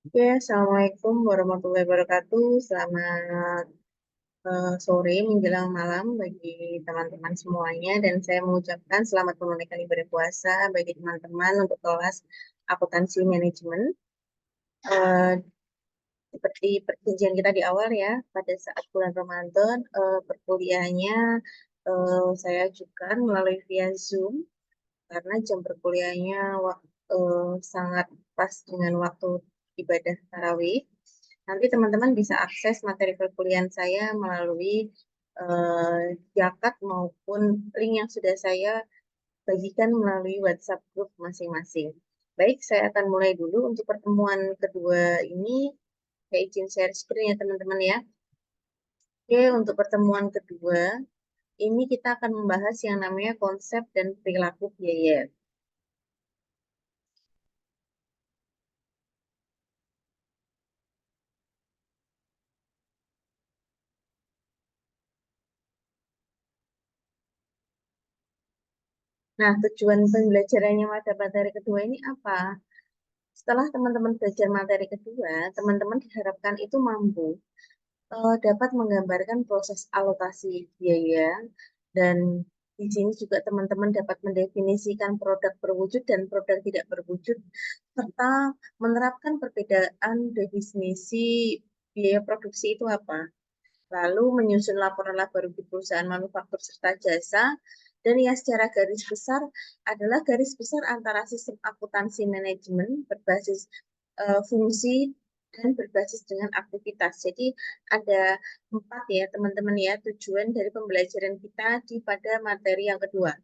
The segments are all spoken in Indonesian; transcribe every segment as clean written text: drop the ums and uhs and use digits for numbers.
Oke, Assalamualaikum warahmatullahi wabarakatuh. Selamat sore menjelang malam bagi teman-teman semuanya. Dan saya mengucapkan selamat menunaikan ibadah puasa bagi teman-teman untuk kelas akuntansi manajemen. Eh, Seperti perjanjian kita di awal ya, pada saat bulan Ramadan, perkuliahannya saya ajukan melalui via Zoom karena jam perkuliahannya sangat pas dengan waktu ibadah tarawih. Nanti teman-teman bisa akses materi perkuliahan saya melalui Jakat maupun link yang sudah saya bagikan melalui WhatsApp grup masing-masing. Baik, saya akan mulai dulu untuk pertemuan kedua ini. Saya izin share screen ya teman-teman ya. Oke, untuk pertemuan kedua, ini kita akan membahas yang namanya konsep dan perilaku biaya. Nah, tujuan pembelajarannya pada materi kedua ini apa? Setelah teman-teman belajar materi kedua, teman-teman diharapkan itu mampu dapat menggambarkan proses alokasi biaya dan di sini juga teman-teman dapat mendefinisikan produk berwujud dan produk tidak berwujud serta menerapkan perbedaan definisi biaya produksi itu apa. Lalu menyusun laporan laba rugi perusahaan manufaktur serta jasa, dan yang secara garis besar adalah garis besar antara sistem akuntansi manajemen berbasis fungsi dan berbasis dengan aktivitas. Jadi ada 4 ya teman-teman ya tujuan dari pembelajaran kita di pada materi yang kedua.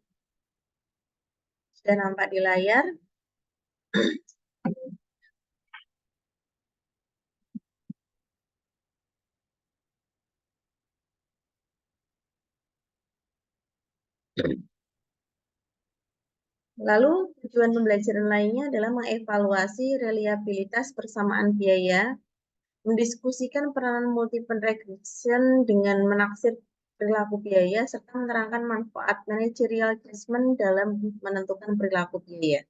Sudah nampak di layar. Lalu tujuan pembelajaran lainnya adalah mengevaluasi reliabilitas persamaan biaya, mendiskusikan peranan multiple regression dengan menaksir perilaku biaya, serta menerangkan manfaat managerial adjustment dalam menentukan perilaku biaya.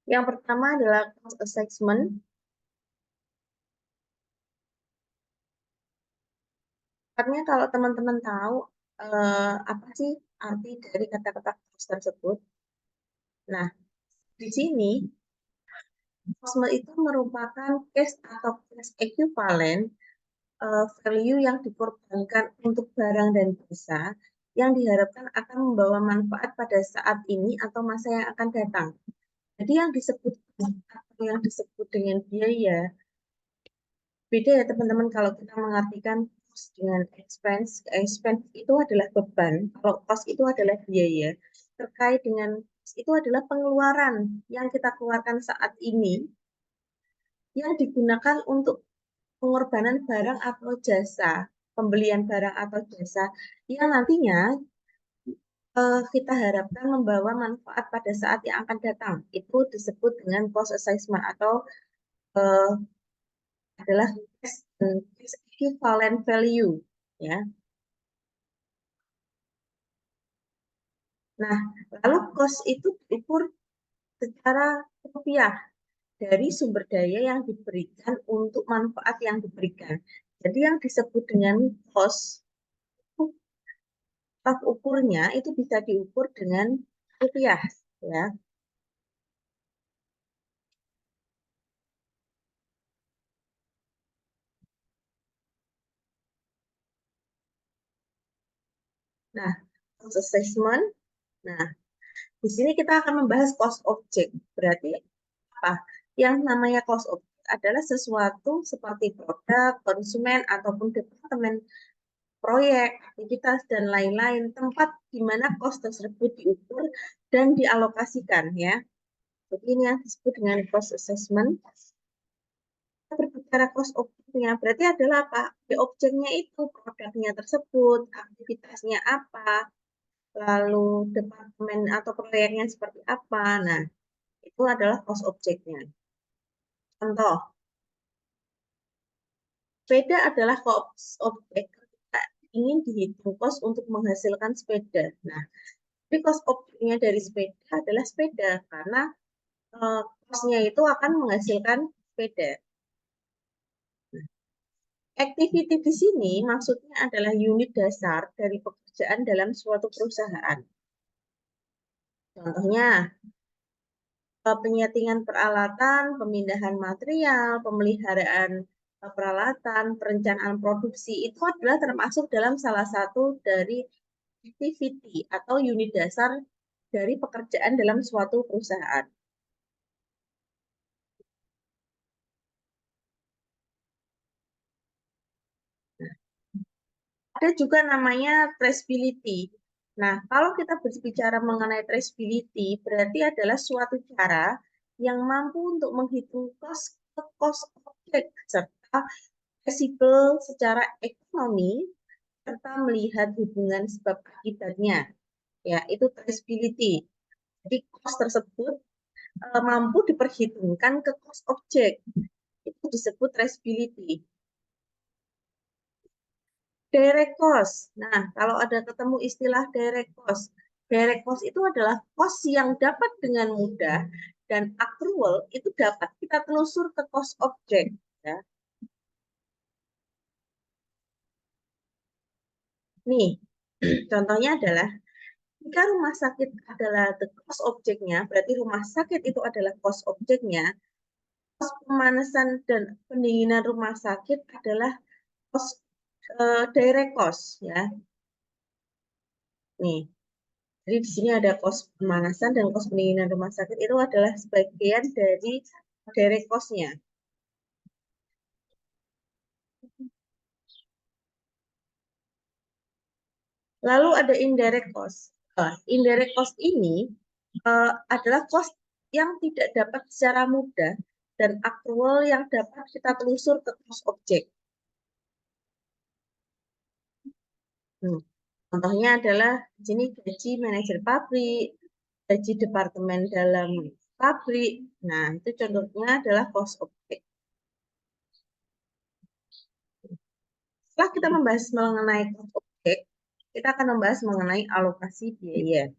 Yang pertama adalah cost assessment. Artinya kalau teman-teman tahu apa sih arti dari kata-kata cost tersebut. Nah, di sini cost itu merupakan cash atau cash equivalent value yang dikorbankan untuk barang dan jasa yang diharapkan akan membawa manfaat pada saat ini atau masa yang akan datang. Jadi yang disebut dengan biaya beda ya teman-teman kalau kita mengartikan cost dengan expense. Expense itu adalah beban, kalau cost itu adalah biaya. Terkait dengan cost itu adalah pengeluaran yang kita keluarkan saat ini yang digunakan untuk pengorbanan barang atau jasa, pembelian barang atau jasa yang nantinya kita harapkan membawa manfaat pada saat yang akan datang. Itu disebut dengan cost assessment atau uh, adalah cash equivalent value, ya. Nah, lalu cost itu diukur secara rupiah dari sumber daya yang diberikan untuk manfaat yang diberikan. Jadi yang disebut dengan cost tolak ukurnya itu bisa diukur dengan rupiah, ya. Nah, cost assessment. Nah, di sini kita akan membahas cost object. Berarti apa? Yang namanya cost object adalah sesuatu seperti produk, konsumen, ataupun departemen, proyek, aktivitas, dan lain-lain. Tempat di mana cost tersebut diukur dan dialokasikan, ya. Jadi ini yang disebut dengan cost assessment. Secara cost objeknya berarti adalah apa? Di objeknya itu produknya tersebut, aktivitasnya apa, lalu departemen atau proyeknya seperti apa. Nah, itu adalah cost objeknya. Contoh, sepeda adalah cost objek ketika ingin dihitung cost untuk menghasilkan sepeda. Nah, jadi cost objeknya dari sepeda adalah sepeda karena cost-nya itu akan menghasilkan sepeda. Activity di sini maksudnya adalah unit dasar dari pekerjaan dalam suatu perusahaan. Contohnya, penyetingan peralatan, pemindahan material, pemeliharaan peralatan, perencanaan produksi, itu adalah termasuk dalam salah satu dari activity atau unit dasar dari pekerjaan dalam suatu perusahaan. Ada juga namanya traceability. Nah, kalau kita berbicara mengenai traceability, berarti adalah suatu cara yang mampu untuk menghitung cost objek serta traceable secara ekonomi serta melihat hubungan sebab akibatnya. Ya, itu traceability. Jadi cost tersebut mampu diperhitungkan ke cost objek. Itu disebut traceability. Direct cost. Nah, kalau ada ketemu istilah direct cost itu adalah cost yang dapat dengan mudah dan accrual itu dapat kita telusur ke cost objek. Ya. Nih, contohnya adalah jika rumah sakit adalah the cost objeknya, berarti rumah sakit itu adalah cost objeknya, cost pemanasan dan pendinginan rumah sakit adalah cost direct cost ya. Nih, jadi di sini ada cost pemanasan dan cost pendinginan rumah sakit itu adalah sebagian dari direct cost-nya. Lalu ada indirect cost. Indirect cost ini adalah cost yang tidak dapat secara mudah dan aktual yang dapat kita telusur ke cost objek. Contohnya adalah di sini gaji manajer pabrik, gaji departemen dalam pabrik. Nah, itu contohnya adalah cost objek. Setelah kita membahas mengenai cost objek, kita akan membahas mengenai alokasi biaya.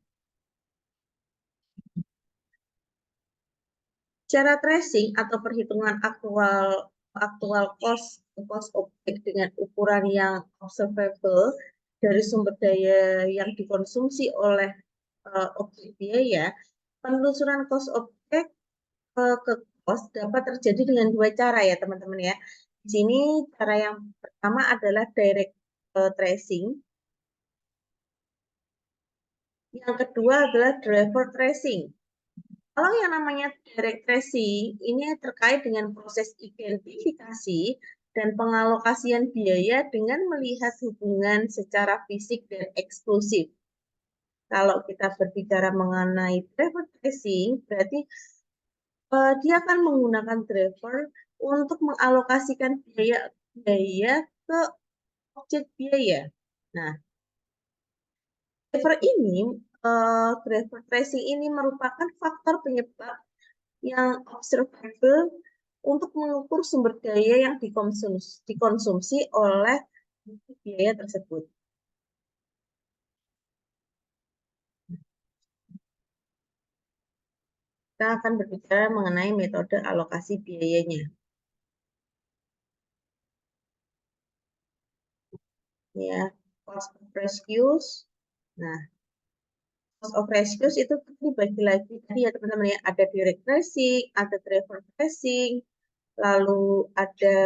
Cara tracing atau perhitungan aktual cost objek dengan ukuran yang observable dari sumber daya yang dikonsumsi oleh objek biaya, penelusuran cost objek ke cost dapat terjadi dengan dua cara ya teman-teman ya. Di sini cara yang pertama adalah direct tracing. Yang kedua adalah driver tracing. Kalau yang namanya direct tracing, ini terkait dengan proses identifikasi dan pengalokasian biaya dengan melihat hubungan secara fisik dan eksklusif. Kalau kita berbicara mengenai driver tracing, berarti dia akan menggunakan driver untuk mengalokasikan biaya ke objek biaya. Nah, driver tracing ini merupakan faktor penyebab yang observable untuk mengukur sumber daya yang dikonsumsi oleh biaya tersebut. Kita akan berbicara mengenai metode alokasi biayanya. Ya, cost of rescues. Nah, cost of rescues itu dibagi lagi tadi ya teman-teman ya. Ada direct tracing, ada driver tracing, lalu ada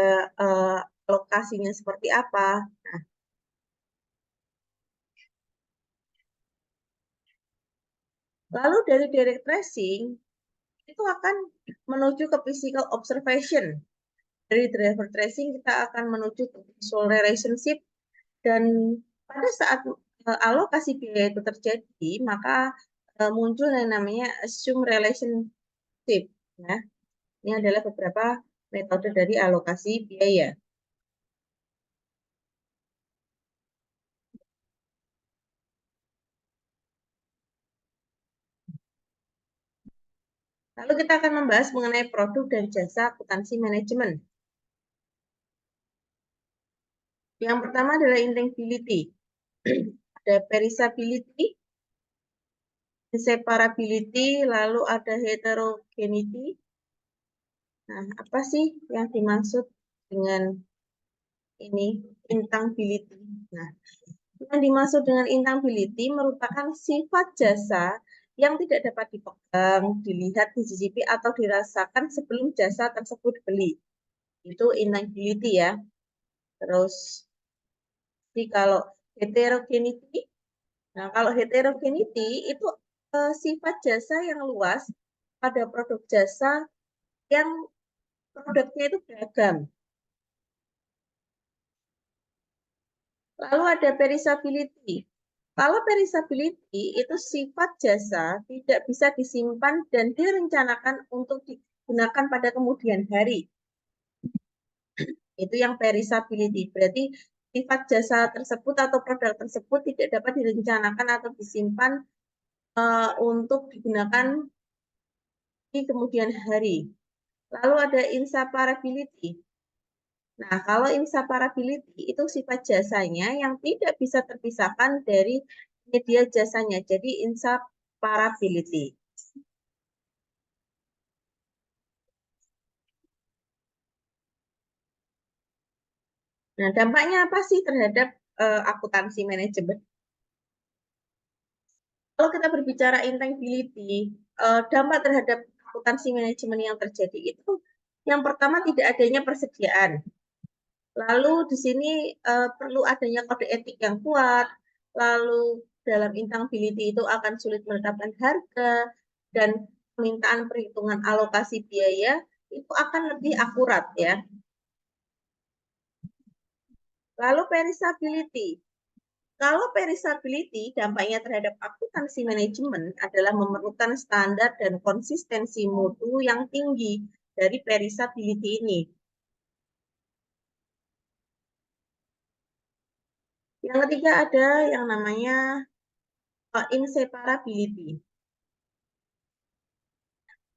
alokasinya seperti apa. Nah, lalu dari direct tracing itu akan menuju ke physical observation. Dari driver tracing kita akan menuju ke visual relationship dan pada saat alokasi biaya itu terjadi maka muncul yang namanya assume relationship. Ya, ini adalah beberapa metode dari alokasi biaya. Lalu kita akan membahas mengenai produk dan jasa akuntansi manajemen. Yang pertama adalah intangibility. Ada perishability, inseparability, lalu ada heterogeneity. Nah, apa sih yang dimaksud dengan ini intangibility? Nah, yang dimaksud dengan intangibility merupakan sifat jasa yang tidak dapat dipegang, dilihat, dicicipi, atau dirasakan sebelum jasa tersebut dibeli. Itu intangibility ya. Terus, kalau heterogeneity, nah kalau heterogeneity itu sifat jasa yang luas pada produk jasa yang produknya itu beragam. Lalu ada perishability. Kalau perishability itu sifat jasa tidak bisa disimpan dan direncanakan untuk digunakan pada kemudian hari. Itu yang perishability. Berarti sifat jasa tersebut atau produk tersebut tidak dapat direncanakan atau disimpan untuk digunakan di kemudian hari. Lalu ada inseparability. Nah, kalau inseparability itu sifat jasanya yang tidak bisa terpisahkan dari media jasanya. Jadi inseparability. Nah, dampaknya apa sih terhadap akuntansi manajemen? Kalau kita berbicara intangibility, dampak terhadap akuntansi manajemen yang terjadi itu yang pertama tidak adanya persediaan. Lalu di sini perlu adanya kode etik yang kuat. Lalu dalam intangibility itu akan sulit menetapkan harga dan permintaan perhitungan alokasi biaya itu akan lebih akurat ya. Lalu perishability. Kalau perishability dampaknya terhadap akuntansi manajemen adalah memerlukan standar dan konsistensi mutu yang tinggi dari perishability ini. Yang ketiga ada yang namanya inseparability.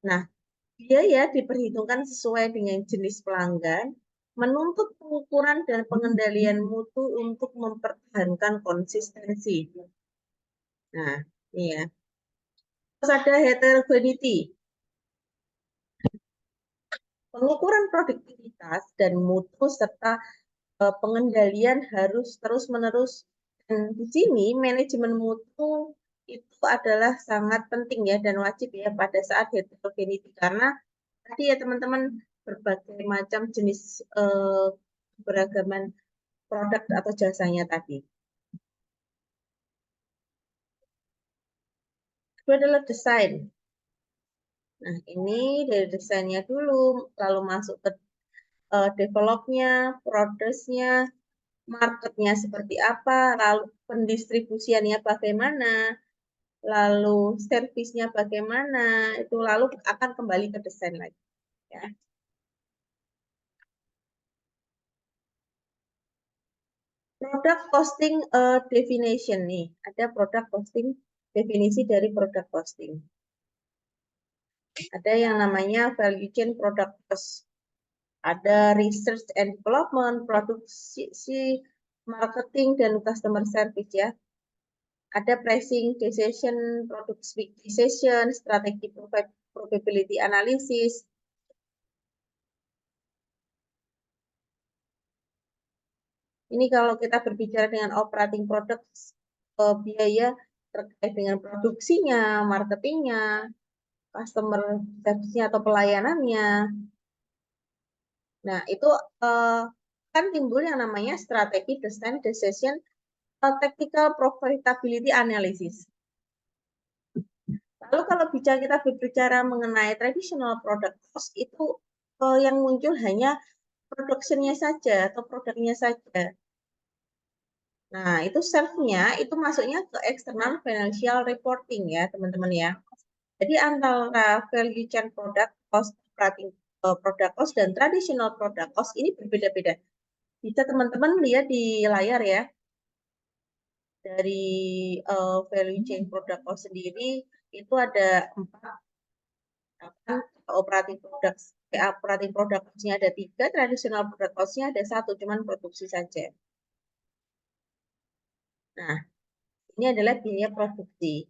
Nah, biaya diperhitungkan sesuai dengan jenis pelanggan, menuntut pengukuran dan pengendalian mutu untuk mempertahankan konsistensi. Nah, ini ya. Terus ada heterogeneity. Pengukuran produktivitas dan mutu serta pengendalian harus terus-menerus. Dan di sini manajemen mutu itu adalah sangat penting ya dan wajib ya pada saat heterogeneity karena tadi ya teman-teman berbagai macam jenis beragaman produk atau jasanya tadi. Itu adalah desain. Nah, ini dari desainnya dulu, lalu masuk ke developnya, produsnya, marketnya seperti apa, lalu pendistribusiannya bagaimana, lalu servisnya bagaimana, itu lalu akan kembali ke desain lagi. Ya. Product costing definition nih, ada product costing definisi dari product costing. Ada yang namanya value chain product cost, ada research and development, produksi, marketing dan customer service ya. Ada pricing decision, product decision, strategi probability analysis. Ini kalau kita berbicara dengan operating product, biaya terkait dengan produksinya, marketingnya, customer service-nya atau pelayanannya. Nah, itu kan timbul yang namanya strategi design decision technical profitability analysis. Lalu kalau kita berbicara mengenai traditional product cost itu yang muncul hanya production-nya saja atau produknya saja. Nah, itu self-nya itu masuknya ke external financial reporting ya, teman-teman ya. Jadi antara value chain product, cost operating product cost dan traditional product cost ini berbeda-beda. Bisa teman-teman lihat di layar ya. Dari value chain product cost sendiri itu ada 4 operating products. Operating product cost-nya ada 3, traditional product cost-nya ada 1, cuman produksi saja. Nah, ini adalah biaya produksi.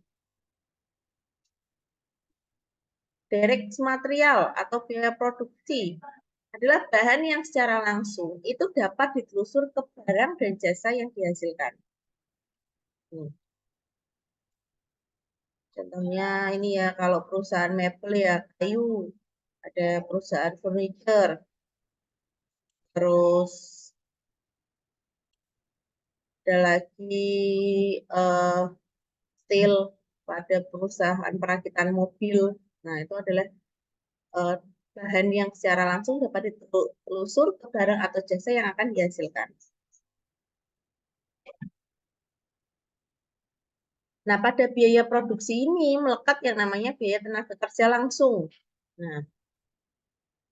Direct material atau biaya produksi adalah bahan yang secara langsung itu dapat ditelusur ke barang dan jasa yang dihasilkan. Contohnya ini ya, kalau perusahaan mebel ya kayu, ada perusahaan furniture, terus ada lagi steel pada perusahaan perakitan mobil. Nah, itu adalah bahan yang secara langsung dapat ditelusur ke barang atau jasa yang akan dihasilkan. Nah, pada biaya produksi ini melekat yang namanya biaya tenaga kerja langsung. Nah,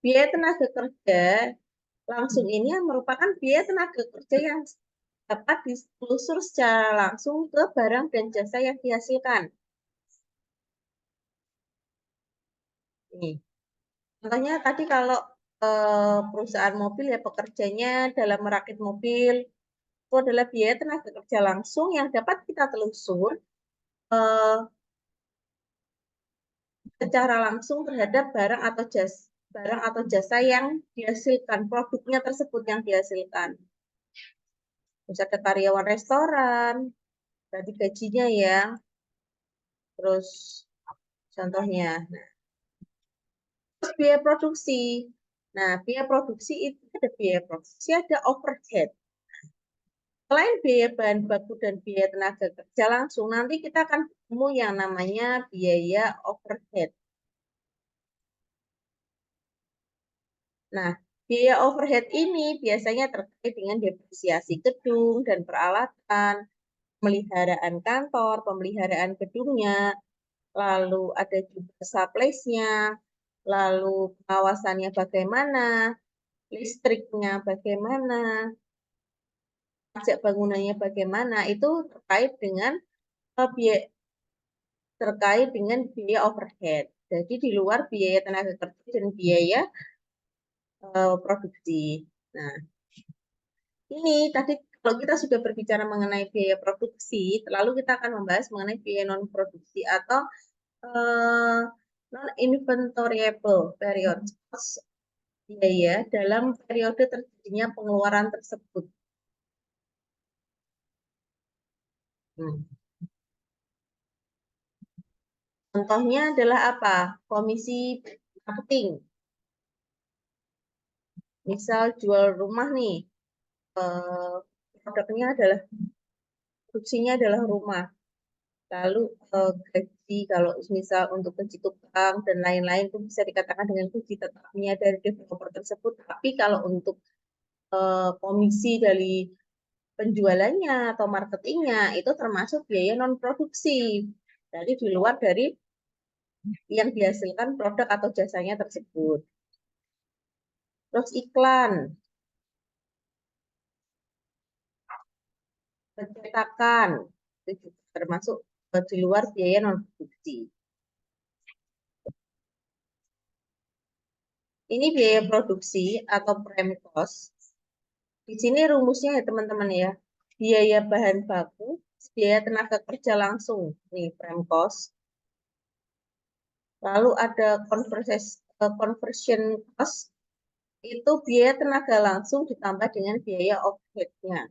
biaya tenaga kerja langsung ini merupakan biaya tenaga kerja yang dapat ditelusur secara langsung ke barang dan jasa yang dihasilkan. Nih, contohnya tadi kalau perusahaan mobil ya pekerjanya dalam merakit mobil itu adalah biaya tenaga kerja langsung yang dapat kita telusur secara langsung terhadap barang atau jasa yang dihasilkan, produknya tersebut yang dihasilkan. Bisa ada karyawan restoran, berarti gajinya ya. Terus contohnya, terus biaya produksi. Nah, biaya produksi itu ada biaya produksi, ada overhead. Selain biaya bahan baku dan biaya tenaga kerja langsung, nanti kita akan ketemu yang namanya biaya overhead. Nah, biaya overhead ini biasanya terkait dengan depresiasi gedung dan peralatan, pemeliharaan kantor, pemeliharaan gedungnya, lalu ada juga supply-nya, lalu pengawasannya bagaimana, listriknya bagaimana, pajak bangunannya bagaimana, itu terkait dengan biaya overhead. Jadi di luar biaya tenaga kerja dan biaya produksi. Nah, ini tadi kalau kita sudah berbicara mengenai biaya produksi, lalu kita akan membahas mengenai biaya non produksi atau non inventoriable period biaya dalam periode terjadinya pengeluaran tersebut. Contohnya adalah apa? Komisi marketing. Misal jual rumah nih, produknya adalah produksinya adalah rumah. Lalu gaji kalau misal untuk gaji tukang dan lain-lain itu bisa dikatakan dengan gaji tetapnya dari developer tersebut. Tapi kalau untuk komisi dari penjualannya atau marketingnya itu termasuk biaya non produksi. Jadi di luar dari yang dihasilkan produk atau jasanya tersebut. Terus iklan, pencetakan, itu juga termasuk di luar biaya non produksi. Ini biaya produksi atau prime cost. Di sini rumusnya ya teman-teman ya. Biaya bahan baku, biaya tenaga kerja langsung, nih prime cost. Lalu ada conversion cost, itu biaya tenaga langsung ditambah dengan biaya overhead-nya.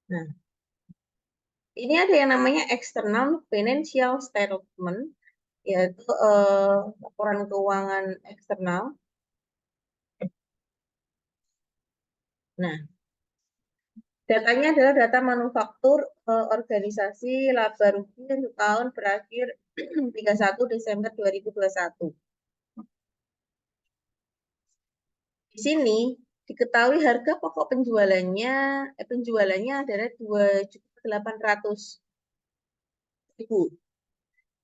Nah, ini ada yang namanya external financial statement, yaitu laporan keuangan eksternal. Nah, datanya adalah data manufaktur organisasi laba rugi untuk tahun berakhir 31 Desember 2021. Di sini diketahui harga pokok penjualannya adalah 2.800.000.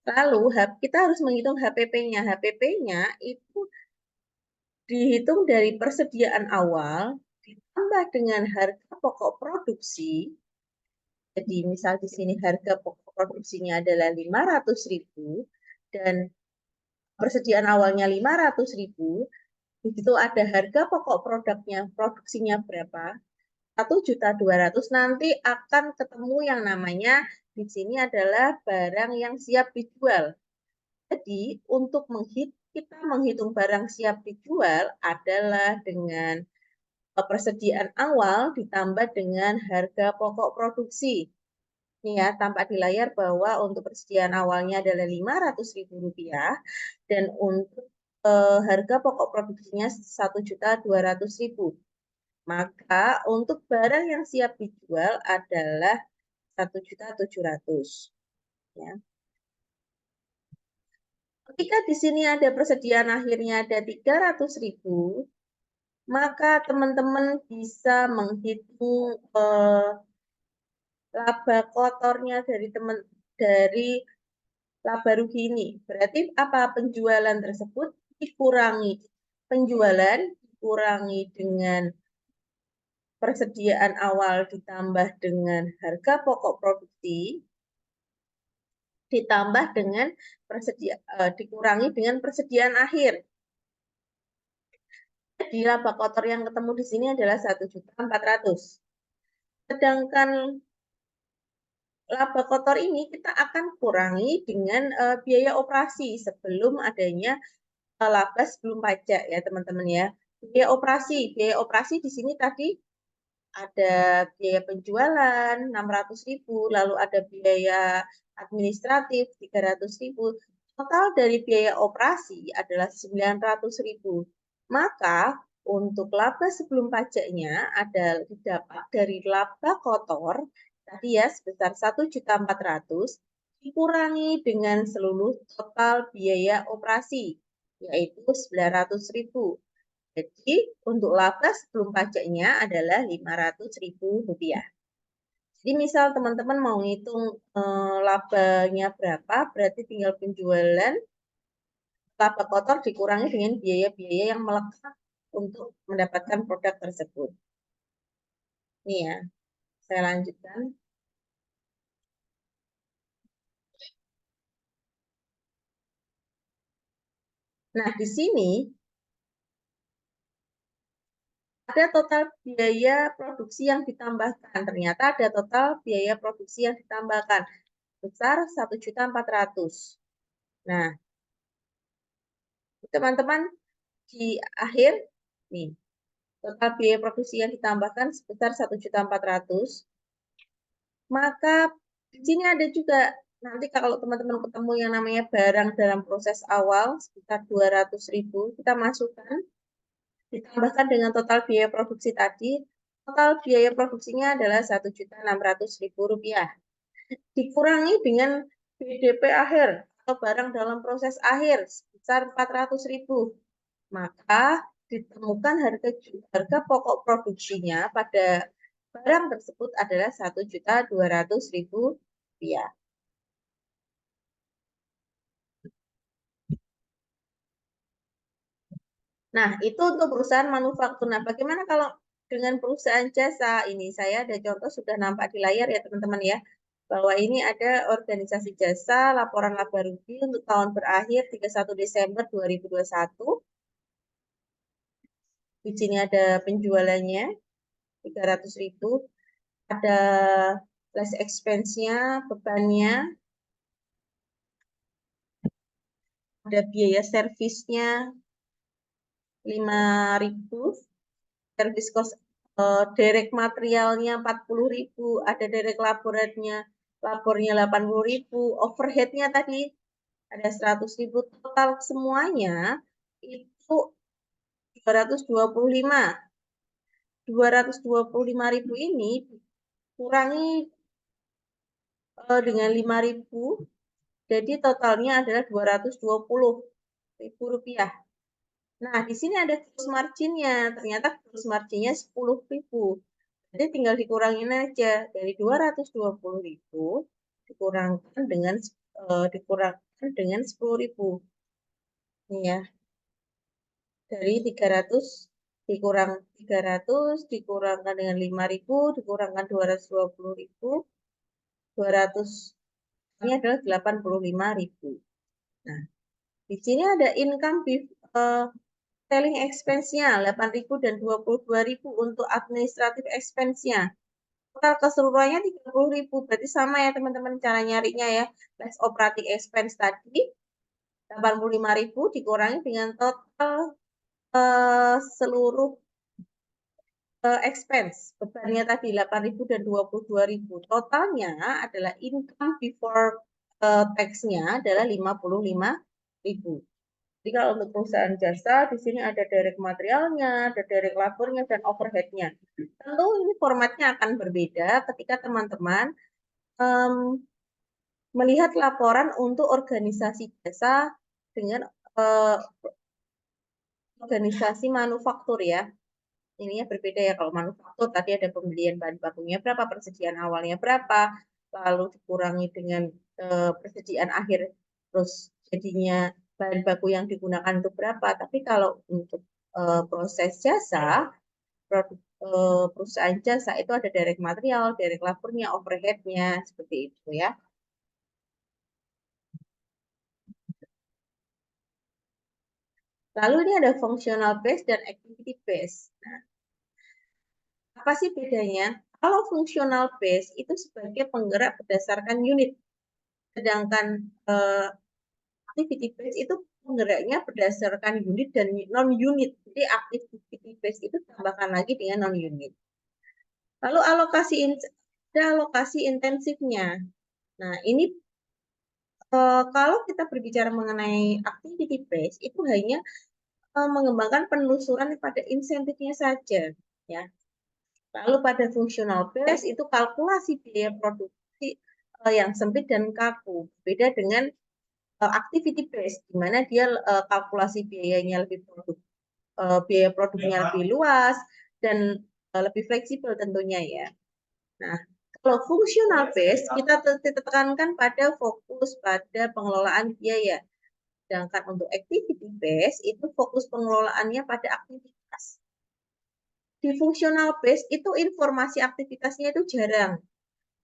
Lalu kita harus menghitung HPP-nya. HPP-nya itu dihitung dari persediaan awal ditambah dengan harga pokok produksi. Jadi misal di sini harga pokok produksinya adalah 500.000 dan persediaan awalnya 500.000, begitu ada harga pokok produknya, produksinya berapa? 1.200.000, nanti akan ketemu yang namanya di sini adalah barang yang siap dijual. Jadi untuk kita menghitung barang siap dijual adalah dengan persediaan awal ditambah dengan harga pokok produksi. Nih ya, tampak di layar bahwa untuk persediaan awalnya adalah Rp500.000 dan untuk harga pokok produksinya 1.200.000. Maka untuk barang yang siap dijual adalah 1.700.000. Ya. Ketika di sini ada persediaan akhirnya ada 300.000, maka teman-teman bisa menghitung laba kotornya dari laba rugi ini. Berarti apa? Penjualan tersebut dikurangi. Penjualan dikurangi dengan persediaan awal ditambah dengan harga pokok produksi ditambah dengan dikurangi dengan persediaan akhir. Jadi laba kotor yang ketemu di sini adalah 1.400.000. Sedangkan laba kotor ini kita akan kurangi dengan biaya operasi sebelum adanya laba sebelum pajak ya teman-teman ya. Biaya operasi di sini tadi ada biaya penjualan 600.000, lalu ada biaya administratif 300.000. Total dari biaya operasi adalah 900.000. Maka untuk laba sebelum pajaknya adalah didapat dari laba kotor tadi ya sebesar 1.400.000 dikurangi dengan seluruh total biaya operasi yaitu 900.000. Jadi untuk laba sebelum pajaknya adalah Rp500.000. Jadi misal teman-teman mau ngitung labanya berapa, berarti tinggal penjualan laba kotor dikurangi dengan biaya-biaya yang melekat untuk mendapatkan produk tersebut. Ini ya, saya lanjutkan. Nah, di sini ada total biaya produksi yang ditambahkan. Ternyata ada total biaya produksi yang ditambahkan besar 1.400.000. Nah, teman-teman di akhir nih total biaya produksi yang ditambahkan sebesar 1.400.000. Maka di sini ada juga nanti kalau teman-teman ketemu yang namanya barang dalam proses awal sekitar 200.000 kita masukkan ditambahkan dengan total biaya produksi tadi. Total biaya produksinya adalah Rp1.600.000 dikurangi dengan BDP akhir atau barang dalam proses akhir sebesar 400.000. Maka ditemukan harga pokok produksinya pada barang tersebut adalah Rp1.200.000. Nah, itu untuk perusahaan manufaktur. Nah, bagaimana kalau dengan perusahaan jasa? Ini saya ada contoh sudah nampak di layar ya teman-teman ya. Bahwa ini ada organisasi jasa, laporan laba rugi untuk tahun berakhir 31 Desember 2021. Di sini ada penjualannya 300.000. Ada less expense-nya, bebannya, ada biaya servisnya 5.000, servis cost direct materialnya 40.000, ada direct labornya 80.000, overheadnya tadi ada 100.000, total semuanya itu 225. 225.000 ini kurangi dengan 5.000, jadi totalnya adalah Rp220.000. Nah, di sini ada gross margin-nya. Ternyata gross margin-nya 10.000. Jadi tinggal dikurangin aja dari 220.000 dikurangkan dengan dikurangan dengan 10.000. Ini ya. Dari 300 dikurang 300 dikurangkan dengan 5.000 dikurangkan 220.000, 200 ini adalah 85.000. Nah, di sini ada income selling expense-nya 8.000 dan 22.000 untuk administrative expense-nya. Total keseluruhannya 30.000. Berarti sama ya teman-teman cara nyarinya ya. Less operating expense tadi 85.000 dikurangi dengan total seluruh expense. Bebannya tadi 8.000 dan 22.000. Totalnya adalah income before tax-nya adalah 55.000. Jadi kalau untuk perusahaan jasa, di sini ada direct materialnya, ada direct labornya, dan overhead-nya. Tentu ini formatnya akan berbeda ketika teman-teman melihat laporan untuk organisasi jasa dengan organisasi manufaktur ya. Ininya berbeda ya, kalau manufaktur tadi ada pembelian bahan bakunya berapa, persediaan awalnya berapa, lalu dikurangi dengan persediaan akhir, terus jadinya bahan baku yang digunakan itu berapa. Tapi kalau untuk proses jasa, produk perusahaan jasa itu ada direct material, direct labornya, overhead-nya, seperti itu ya. Lalu ini ada functional base dan activity base. Nah, apa sih bedanya? Kalau functional base itu sebagai penggerak berdasarkan unit, sedangkan activity base itu penggeraknya berdasarkan unit dan non-unit. Jadi activity base itu tambahkan lagi dengan non-unit. Lalu ada alokasi intensifnya. Nah, ini kalau kita berbicara mengenai activity base itu hanya mengembangkan penelusuran pada insentifnya saja, ya. Lalu pada functional base itu kalkulasi biaya produksi yang sempit dan kaku. Beda dengan activity base, di mana dia kalkulasi biayanya lebih biaya produknya lebih luas dan lebih fleksibel tentunya ya. Nah, kalau functional base kita tekankan pada fokus pada pengelolaan biaya. Sedangkan untuk activity base itu fokus pengelolaannya pada aktivitas. Di functional base itu informasi aktivitasnya itu jarang.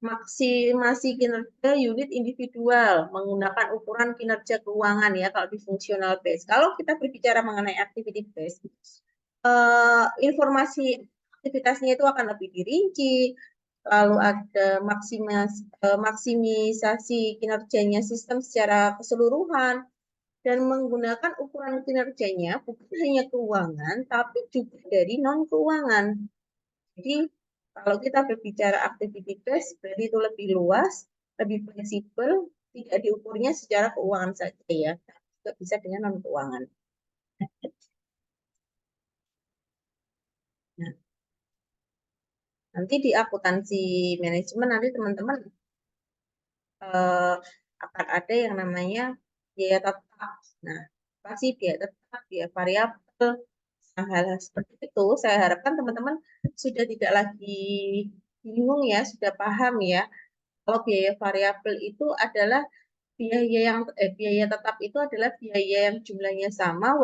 Maksimasi kinerja unit individual menggunakan ukuran kinerja keuangan ya kalau di functional base. Kalau kita berbicara mengenai activity base, informasi aktivitasnya itu akan lebih dirinci, lalu ada maksimisasi kinerjanya sistem secara keseluruhan, dan menggunakan ukuran kinerjanya bukan hanya keuangan, tapi juga dari non-keuangan. Jadi, kalau kita berbicara activity base, berarti itu lebih luas, lebih fleksibel, tidak diukurnya secara keuangan saja ya, juga bisa dengan non-keuangan. Nah, nanti di akuntansi manajemen nanti teman-teman akan ada yang namanya biaya tetap. Nah, pasti biaya tetap, biaya variabel, hal-hal seperti itu. Saya harapkan teman-teman sudah tidak lagi bingung ya, sudah paham ya. Kalau biaya variabel itu adalah biaya tetap itu adalah biaya yang jumlahnya sama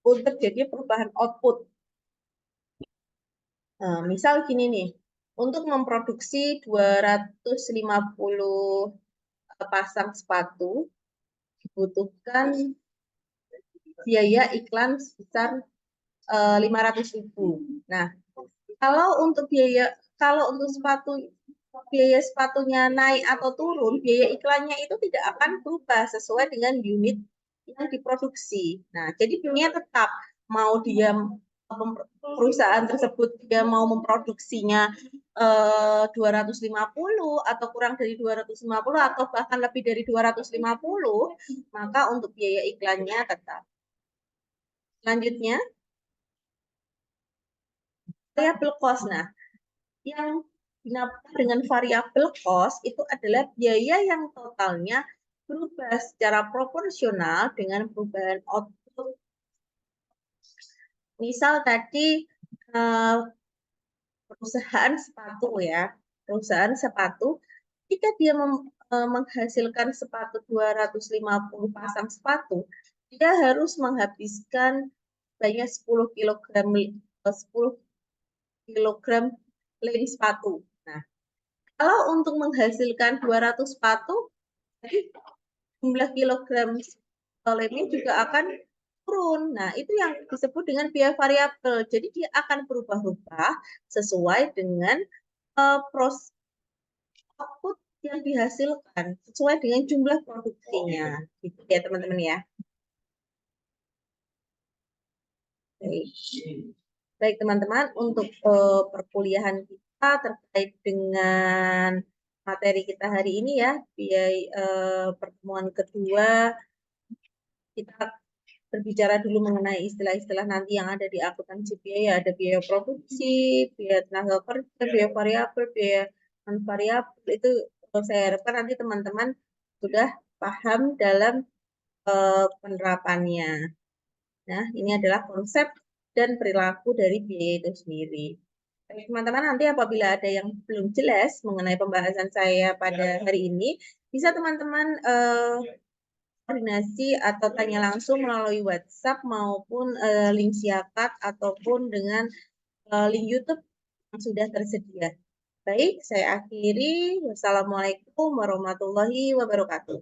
untuk terjadi perubahan output. Nah, misal gini nih, untuk memproduksi 250 pasang sepatu dibutuhkan biaya iklan sebesar 500.000. Nah, kalau untuk biaya sepatunya naik atau turun, biaya iklannya itu tidak akan berubah sesuai dengan unit yang diproduksi. Nah, jadi biayanya tetap mau dia perusahaan tersebut dia mau memproduksinya 250 atau kurang dari 250 atau bahkan lebih dari 250, maka untuk biaya iklannya tetap. Selanjutnya, variable cost. Nah, yang dinamakan dengan variable cost itu adalah biaya yang totalnya berubah secara proporsional dengan perubahan output. Misal tadi perusahaan sepatu ya, perusahaan sepatu, ketika dia menghasilkan sepatu 250 pasang sepatu, dia harus menghabiskan banyak 10 kilogram 10 kilogram lem sepatu. Nah, kalau untuk menghasilkan 200 sepatu, jadi jumlah kilogram lemnya juga akan turun. Nah, itu yang disebut dengan biaya variabel. Jadi dia akan berubah-ubah sesuai dengan proses output yang dihasilkan sesuai dengan jumlah produksinya. Gitu ya, teman-teman ya. Baik. Baik, teman-teman, untuk perkuliahan kita terkait dengan materi kita hari ini ya, biaya pertemuan kedua, kita berbicara dulu mengenai istilah-istilah nanti yang ada di akuntansi biaya. Ada biaya produksi, biaya tenaga kerja, biaya variabel, biaya non variabel. Itu saya harapkan nanti teman-teman sudah paham dalam penerapannya. Nah, ini adalah konsep dan perilaku dari biaya itu sendiri. Teman-teman, nanti apabila ada yang belum jelas mengenai pembahasan saya pada hari ini, bisa teman-teman koordinasi atau tanya langsung melalui WhatsApp maupun link Siakat ataupun dengan link YouTube yang sudah tersedia. Baik, saya akhiri. Wassalamualaikum warahmatullahi wabarakatuh.